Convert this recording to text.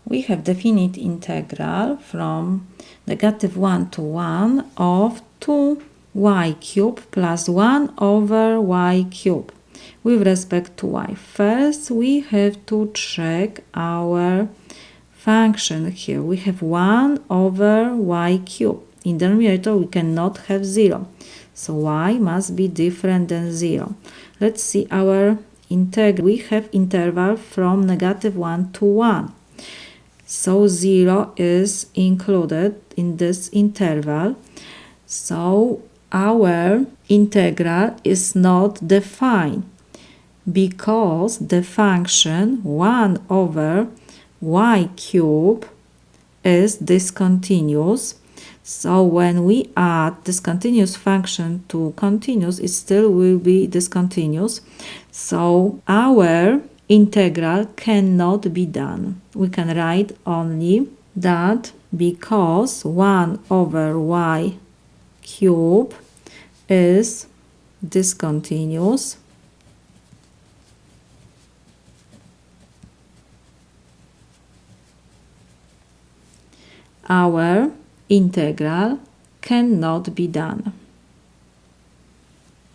We have definite integral from -1 to 1 of 2y cubed plus 1 over y cubed with respect to y. First, we have to check our function here. We have 1 over y cubed. In the numerator, we cannot have 0. So y must be different than 0. Let's see our integral. We have interval from -1 to 1. So 0 is included in this interval. So our integral is not defined because the function 1 over y cubed is discontinuous. So when we add discontinuous function to continuous, it still will be discontinuous. So our integral cannot be done. We can write only that because 1 over y cubed is discontinuous, our integral cannot be done.